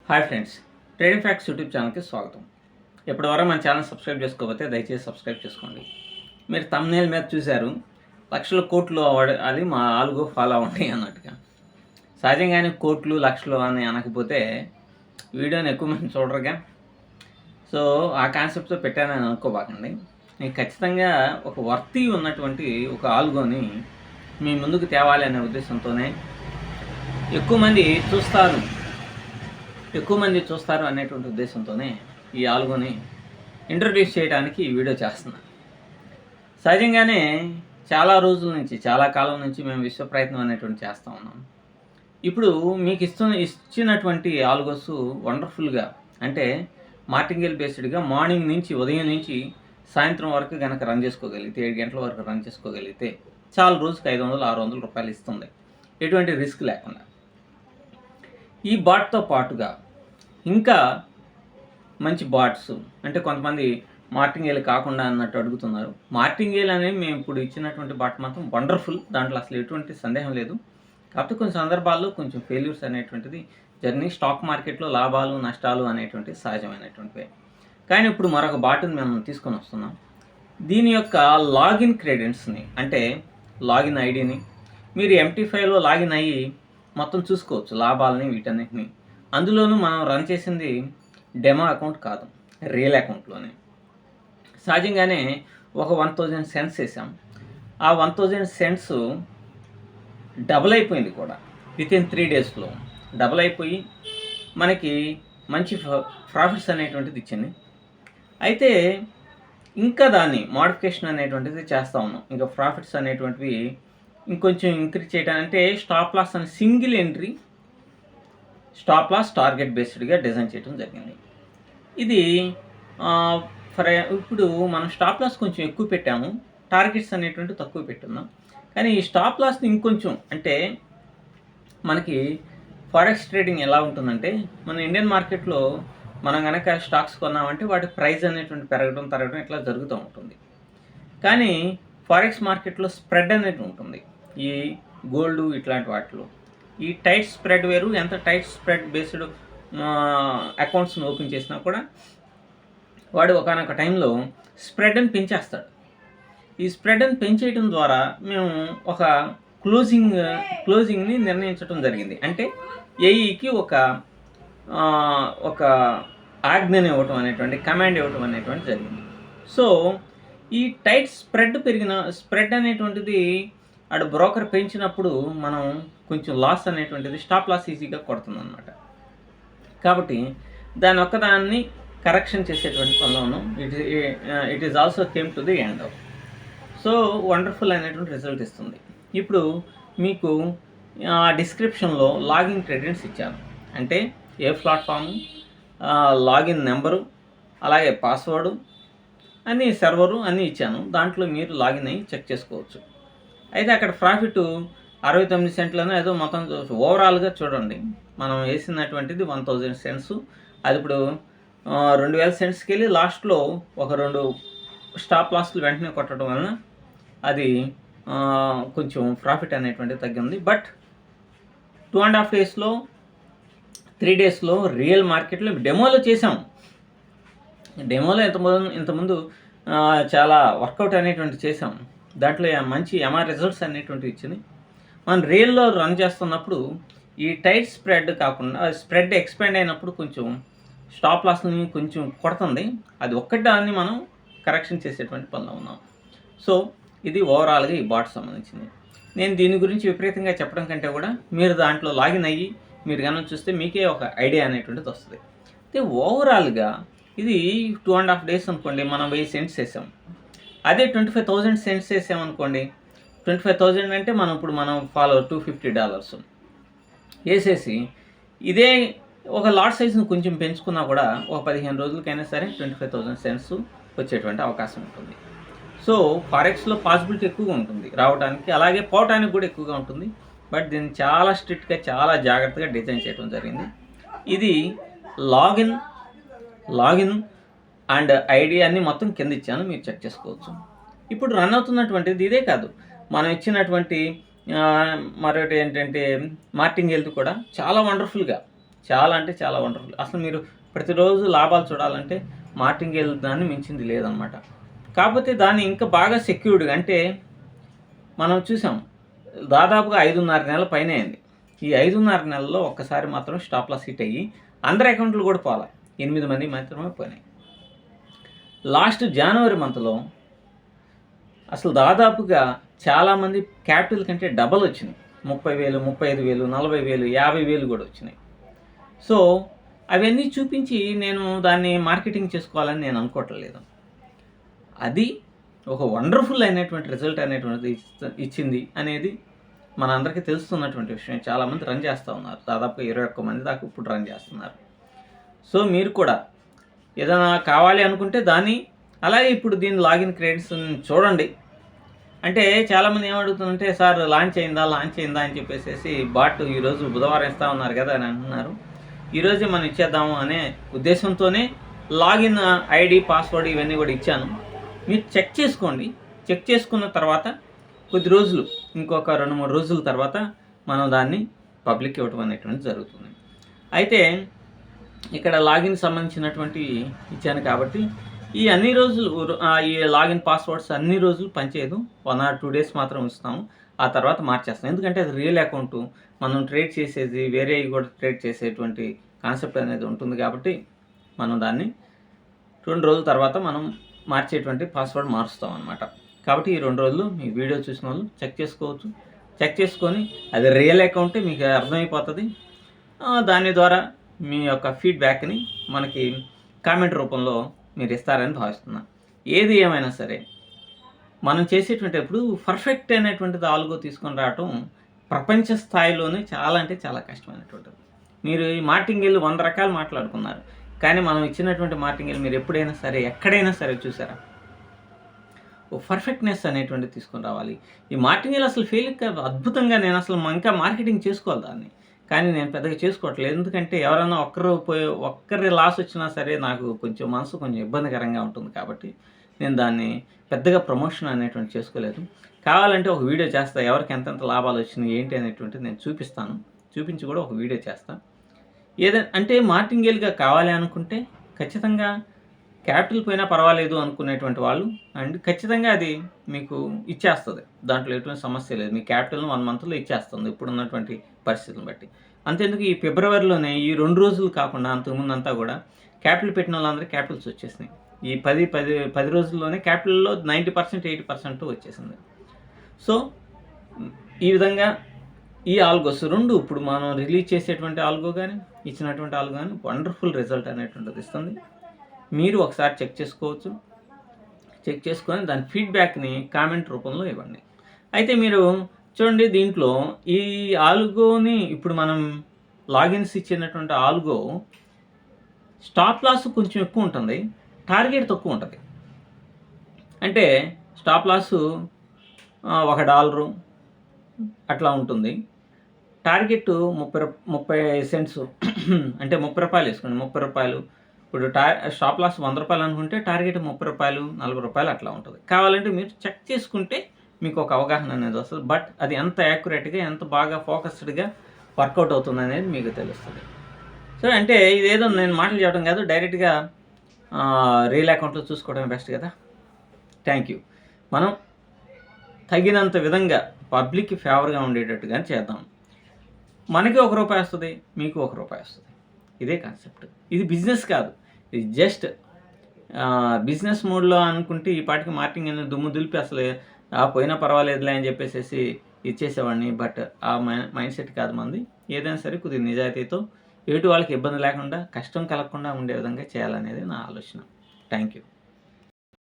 Hi friends, trading facts YouTube ఛానల్కి స్వాగతం. ఇప్పటివరకు మన ఛానల్ సబ్స్క్రైబ్ చేసుకోకపోతే దయచేసి సబ్స్క్రైబ్ చేసుకోండి. మీరు థంబ్నెయిల్ మీద చూశారు, లక్షల కోట్లు అది మా ఆలుగో ఫాలో అవ్వండి అన్నట్టుగా. సహజంగానే కోట్లు లక్షలు అని అనకపోతే వీడియోని ఎక్కువ మంది చూడరుగా. సో ఆ కాన్సెప్ట్తో పెట్టానని అనుకోబాకండి. నేను ఖచ్చితంగా ఒక వర్తి ఉన్నటువంటి ఒక ఆలుగోని మీ ముందుకు తేవాలి అనే ఉద్దేశంతోనే ఎక్కువ మంది చూస్తారు అనేటువంటి ఉద్దేశంతోనే ఈ ఆలుగోని ఇంట్రడ్యూస్ చేయడానికి ఈ వీడియో చేస్తున్నాను. సహజంగానే చాలా రోజుల నుంచి, చాలా కాలం నుంచి మేము విశ్వ ప్రయత్నం అనేటువంటి చేస్తూ ఉన్నాం. ఇప్పుడు మీకు ఇచ్చినటువంటి ఆలుగోస్ వండర్ఫుల్గా, అంటే మార్టింగేల్ బేస్డ్గా మార్నింగ్ నుంచి, ఉదయం నుంచి సాయంత్రం వరకు కనుక రన్ చేసుకోగలిగితే, 7 గంటల వరకు రన్ చేసుకోగలిగితే చాలా రోజుకి 500-600 రూపాయలు ఇస్తుంది, ఎటువంటి రిస్క్ లేకుండా. ఈ బాట్తో పాటుగా ఇంకా మంచి బాట్స్, అంటే కొంతమంది మార్టింగేల్ కాకుండా అన్నట్టు అడుగుతున్నారు. మార్టింగేల్ అనేది మేము ఇప్పుడు ఇచ్చినటువంటి బాట్ మాత్రం వండర్ఫుల్, దాంట్లో అసలు ఎటువంటి సందేహం లేదు. కాకపోతే కొన్ని సందర్భాల్లో కొంచెం ఫెయిల్యూర్స్ అనేటువంటిది జర్నీ, స్టాక్ మార్కెట్లో లాభాలు నష్టాలు అనేటువంటివి సహజమైనటువంటివే. కానీ ఇప్పుడు మరొక బాట్ని మేము తీసుకొని వస్తున్నాం. దీని యొక్క లాగిన్ క్రెడెంట్స్ని, అంటే లాగిన్ ఐడిని మీరు MT5లో లాగిన్ అయ్యి మొత్తం చూసుకోవచ్చు, లాభాలని వీటన్నిటిని. అందులోనూ మనం రన్ చేసింది డెమో అకౌంట్ కాదు, రియల్ అకౌంట్లోనే. సహజంగానే ఒక 1000 సెంట్స్ వేసాం. ఆ 1000 సెంట్స్ డబుల్ అయిపోయింది కూడా, వితిన్ 3 డేస్లో డబుల్ అయిపోయి మనకి మంచి ప్రాఫిట్స్ అనేటువంటిది ఇచ్చింది. అయితే ఇంకా దాన్ని మోడిఫికేషన్ అనేటువంటిది చేస్తూ ఉన్నాం. ఇంకా ప్రాఫిట్స్ అనేటువంటివి ఇంకొంచెం ఇంక్రీజ్ చేయడానికి స్టాప్ లాస్ అనే single entry, stop loss target బేస్డ్గా డిజైన్ చేయడం జరిగింది. ఇది ఇప్పుడు మనం స్టాప్ లాస్ కొంచెం ఎక్కువ పెట్టాము, టార్గెట్స్ అనేటువంటి తక్కువ పెట్టున్నాం. కానీ ఈ స్టాప్ లాస్ని ఇంకొంచెం, అంటే మనకి ఫారెక్స్ ట్రేడింగ్ ఎలా ఉంటుందంటే, మన ఇండియన్ మార్కెట్లో మనం కనుక స్టాక్స్ కొన్నామంటే వాటి ప్రైస్ అనేటువంటి పెరగడం తరగడం ఇట్లా జరుగుతూ ఉంటుంది. కానీ ఫారెక్స్ మార్కెట్లో స్ప్రెడ్ అనేది ఉంటుంది. ఈ గోల్డ్ ఇట్లాంటి వాటిలో ఈ టైట్ స్ప్రెడ్ వేరు. ఎంత టైట్ స్ప్రెడ్ బేస్డ్ అకౌంట్స్ని ఓపెన్ చేసినా కూడా వాడు ఒకనొక టైంలో స్ప్రెడ్ని పెంచేస్తాడు. ఈ స్ప్రెడ్ని పెంచేయడం ద్వారా మేము ఒక క్లోజింగ్ని నిర్ణయించడం జరిగింది. అంటే ఏఈకి ఒక ఆజ్ఞని ఇవ్వటం అనేటువంటి, కమాండ్ ఇవ్వటం అనేటువంటి జరిగింది. సో ఈ టైట్ స్ప్రెడ్ అనేటువంటిది అటు బ్రోకర్ పెంచినప్పుడు మనం కొంచెం లాస్ అనేటువంటిది, స్టాప్ లాస్ ఈజీగా కొడుతుంది అనమాట. కాబట్టి దాని ఒక్కదాన్ని కరెక్షన్ చేసేటువంటి పనిలోను it is also came to the end. So wonderful అనేటువంటి రిజల్ట్ ఇస్తుంది. ఇప్పుడు మీకు డిస్క్రిప్షన్లో లాగిన్ క్రెడెంట్స్ ఇచ్చాను, అంటే ఏ ప్లాట్ఫాము, లాగిన్ నెంబరు, అలాగే పాస్వర్డు, అన్నీ సర్వరు అన్నీ ఇచ్చాను. దాంట్లో మీరు లాగిన్ అయ్యి చెక్ చేసుకోవచ్చు. అయితే అక్కడ ప్రాఫిట్ 69 సెంట్లను ఏదో మొత్తం ఓవరాల్గా చూడండి. మనం వేసినటువంటిది 1000 సెంట్స్, అది ఇప్పుడు 2000 సెంట్స్కి వెళ్ళి లాస్ట్లో ఒక 2 స్టాప్ లాస్లు వెంటనే కొట్టడం వలన అది కొంచెం ప్రాఫిట్ అనేటువంటిది తగ్గింది. బట్ 2.5 డేస్లో 3 డేస్లో రియల్ మార్కెట్లో డెమోలో చేసాం. డెమోలో ఇంతకుముందు చాలా వర్కౌట్ అనేటువంటి చేసాం. దాంట్లో మంచి ఎంఆర్ రిజల్ట్స్ అనేటువంటివి ఇచ్చింది. మనం రియల్లో రన్ చేస్తున్నప్పుడు ఈ టైట్ స్ప్రెడ్ కాకుండా, స్ప్రెడ్ ఎక్స్పాండ్ అయినప్పుడు కొంచెం స్టాప్ లాస్ని కొంచెం కొడుతుంది. అది ఒక్కదాన్ని మనం కరెక్షన్ చేసేటువంటి పనిలో ఉన్నాం. సో ఇది ఓవరాల్గా ఈ బాట్ సంబంధించింది. నేను దీని గురించి విపరీతంగా చెప్పడం కంటే కూడా మీరు దాంట్లో లాగిన్ అయ్యి మీరు కనుక చూస్తే మీకే ఒక ఐడియా అనేటువంటిది వస్తుంది. అయితే ఓవరాల్గా ఇది 2.5 డేస్ అనుకోండి, మనం 1000 సెంట్స్ వేసాం. అదే 25,000 సెంట్స్ వేసామనుకోండి, 25,000 అంటే మనం ఫాలో $250 వేసేసి ఇదే ఒక లాట్ సైజ్ను కొంచెం పెంచుకున్నా కూడా ఒక 15 రోజులకైనా సరే 25,000 సెంట్స్ వచ్చేటువంటి అవకాశం ఉంటుంది. సో ఫారెక్స్లో పాసిబిలిటీ ఎక్కువగా ఉంటుంది రావడానికి, అలాగే పోవటానికి కూడా ఎక్కువగా ఉంటుంది. బట్ దీన్ని చాలా స్ట్రిక్ట్గా, చాలా జాగ్రత్తగా డిజైన్ చేయడం జరిగింది. ఇది లాగిన్ అండ్ ఐడి అన్ని మొత్తం కింద ఇచ్చాను, మీరు చెక్ చేసుకోవచ్చు. ఇప్పుడు రన్ అవుతున్నటువంటిది ఇదే కాదు, మనం ఇచ్చినటువంటి మరొకటి ఏంటంటే మార్టింగేల్ది కూడా చాలా వండర్ఫుల్గా, చాలా అంటే చాలా వండర్ఫుల్. అసలు మీరు ప్రతిరోజు లాభాలు చూడాలంటే మార్టింగేల్ దాన్ని మించింది లేదనమాట. కాకపోతే దాన్ని ఇంకా బాగా సెక్యూర్డ్‌గా అంటే మనం చూసాం దాదాపుగా 5.5 నెలల పైనే అయింది. ఈ 5.5 నెలల్లో ఒక్కసారి మాత్రం స్టాప్ లాస్ హిట్ అయ్యి అందరి అకౌంట్లు కూడా పోలా. 8 మంది మాత్రమే పోయినాయి. లాస్ట్ జనవరి మంత్లో అసలు దాదాపుగా చాలామంది క్యాపిటల్ కంటే డబల్ వచ్చినాయి. 30,000, 35,000, 40,000, 50,000 కూడా వచ్చినాయి. సో అవన్నీ చూపించి నేను దాన్ని మార్కెటింగ్ చేసుకోవాలని నేను అనుకోవట్లేదు. అది ఒక వండర్ఫుల్ అయినటువంటి రిజల్ట్ అనేటువంటిది ఇచ్చింది అనేది మన అందరికీ తెలుస్తున్నటువంటి విషయం. చాలామంది రన్ చేస్తూ ఉన్నారు. దాదాపుగా 21 మంది దాకా ఇప్పుడు రన్ చేస్తున్నారు. సో మీరు కూడా ఏదైనా కావాలి అనుకుంటే దాన్ని అలాగే ఇప్పుడు దీని లాగిన్ క్రెడిట్స్ చూడండి. అంటే చాలామంది ఏమడుగుతుందంటే సార్ లాంచ్ అయిందా అని చెప్పేసి బాట్ ఈరోజు బుధవారం ఇస్తూ ఉన్నారు కదా అని అంటున్నారు. ఈరోజే మనం ఇచ్చేద్దాము అనే ఉద్దేశంతోనే లాగిన్ ఐడి పాస్వర్డ్ ఇవన్నీ కూడా ఇచ్చాను. మీరు చెక్ చేసుకోండి. చెక్ చేసుకున్న తర్వాత కొద్ది రోజులు ఇంకొక 2-3 రోజుల తర్వాత మనం దాన్ని పబ్లిక్ ఇవ్వటం అనేటువంటిది జరుగుతుంది. అయితే ఇక్కడ లాగిన్ సంబంధించినటువంటి ఇచ్చాను కాబట్టి ఈ అన్ని రోజులు ఈ లాగిన్ పాస్వర్డ్స్ అన్ని రోజులు పనిచేయదు. 1 or 2 days మాత్రం ఉంచుతాము. ఆ తర్వాత మార్చేస్తాం. ఎందుకంటే అది రియల్ అకౌంటు, మనం ట్రేడ్ చేసేది వేరే కూడా ట్రేడ్ చేసేటువంటి కాన్సెప్ట్ అనేది ఉంటుంది కాబట్టి మనం దాన్ని 2 రోజుల తర్వాత మనం మార్చేటువంటి పాస్వర్డ్ మారుస్తాం అనమాట. కాబట్టి ఈ 2 రోజులు మీ వీడియో చూసిన వాళ్ళు చెక్ చేసుకోవచ్చు. చెక్ చేసుకొని అది రియల్ అకౌంటే మీకు అర్థమైపోతుంది. దాని ద్వారా మీ యొక్క ఫీడ్బ్యాక్ని మనకి కామెంట్ రూపంలో మీరు ఇస్తారని భావిస్తున్నాను. ఏది ఏమైనా సరే మనం చేసేటువంటిప్పుడు పర్ఫెక్ట్ అయినటువంటిది ఆల్గో తీసుకొని రావటం ప్రపంచ స్థాయిలోనే చాలా అంటే చాలా కష్టమైనటువంటిది. మీరు ఈ మార్టింగేల్ 100 రకాలు మాట్లాడుకున్నారు. కానీ మనం ఇచ్చినటువంటి మార్టింగేల్ మీరు ఎప్పుడైనా సరే ఎక్కడైనా సరే చూసారా? ఓ పర్ఫెక్ట్నెస్ అనేటువంటిది తీసుకొని రావాలి. ఈ మార్టింగేల్ అసలు ఫెయిల్ అద్భుతంగా నేను అసలు ఇంకా మార్కెటింగ్ చేసుకోవాలి దాన్ని. కానీ నేను పెద్దగా చేసుకోవట్లేదు. ఎందుకంటే ఎవరైనా ఒక్కరి లాస్ వచ్చినా సరే నాకు కొంచెం మనసు కొంచెం ఇబ్బందికరంగా ఉంటుంది కాబట్టి నేను దాన్ని పెద్దగా ప్రమోషన్ అనేటువంటి చేసుకోలేదు. కావాలంటే ఒక వీడియో చేస్తా, ఎవరికి ఎంతెంత లాభాలు వచ్చినాయి ఏంటి అనేటువంటిది నేను చూపిస్తాను. చూపించి కూడా ఒక వీడియో చేస్తాను. ఏదైనా అంటే మార్టింగేల్గా కావాలి అనుకుంటే ఖచ్చితంగా క్యాపిటల్ పోయినా పర్వాలేదు అనుకునేటువంటి వాళ్ళు అండ్ ఖచ్చితంగా అది మీకు ఇచ్చేస్తుంది. దాంట్లో ఎటువంటి సమస్య లేదు. మీ క్యాపిటల్ని 1 monthలో ఇచ్చేస్తుంది ఇప్పుడున్నటువంటి పరిస్థితులను బట్టి. అంతేందుకు ఈ ఫిబ్రవరిలోనే ఈ 2 రోజులు కాకుండా అంతకుముందంతా కూడా క్యాపిటల్ పెట్టిన వాళ్ళందరికీ క్యాపిటల్స్ వచ్చేసినాయి. ఈ 10 రోజుల్లోనే క్యాపిటల్లో 90%, 80% వచ్చేసింది. సో ఈ విధంగా ఈ ఆల్గోస్ 2 ఇప్పుడు మనం రిలీజ్ చేసేటువంటి ఆల్గో కానీ ఇచ్చినటువంటి ఆల్గో కానీ వండర్ఫుల్ రిజల్ట్ అనేటువంటిది ఇస్తుంది. మీరు ఒకసారి చెక్ చేసుకోవచ్చు. చెక్ చేసుకొని దాని ఫీడ్బ్యాక్ని కామెంట్ రూపంలో ఇవ్వండి. అయితే మీరు చూడండి, దీంట్లో ఈ ఆల్గోని ఇప్పుడు మనం లాగిన్స్ ఇచ్చినటువంటి ఆల్గో స్టాప్ లాస్ కొంచెం ఎక్కువ ఉంటుంది, టార్గెట్ తక్కువ ఉంటుంది. అంటే స్టాప్ లాసు $1 అట్లా ఉంటుంది. టార్గెట్ 30 సెంట్స్ అంటే ₹30 వేసుకోండి. ₹30 ఇప్పుడు స్టాప్ లాస్ ₹100 అనుకుంటే టార్గెట్ ₹30, ₹40 అట్లా ఉంటుంది. కావాలంటే మీరు చెక్ చేసుకుంటే మీకు ఒక అవగాహన అనేది వస్తుంది. బట్ అది ఎంత యాక్యురేట్గా ఎంత బాగా ఫోకస్డ్గా వర్కౌట్ అవుతుంది అనేది మీకు తెలుస్తుంది. సో అంటే ఇదేదో నేను మాటలు చెప్పడం కాదు, డైరెక్ట్గా రియల్ అకౌంట్లో చూసుకోవడం బెస్ట్ కదా. Thank you. మనం తగినంత విధంగా పబ్లిక్కి ఫేవర్గా ఉండేటట్టుగా చేద్దాం. మనకి ₹1 వస్తుంది, మీకు ₹1 వస్తుంది. ఇదే కాన్సెప్ట్. ఇది బిజినెస్ కాదు, ఇది జస్ట్ బిజినెస్ మోడ్లో అనుకుంటే ఈ పాటికి మార్కెటింగ్ అనేది దుమ్ము దులిపి అసలు పోయినా పర్వాలేదులే అని చెప్పేసి ఇచ్చేసేవాడిని. బట్ ఆ మైండ్ సెట్ కాదు మంది. ఏదైనా సరే కొద్దిగా నిజాయితీతో ఎటు వాళ్ళకి ఇబ్బంది లేకుండా కష్టం కలగకుండా ఉండే విధంగా చేయాలనేది నా ఆలోచన. Thank you.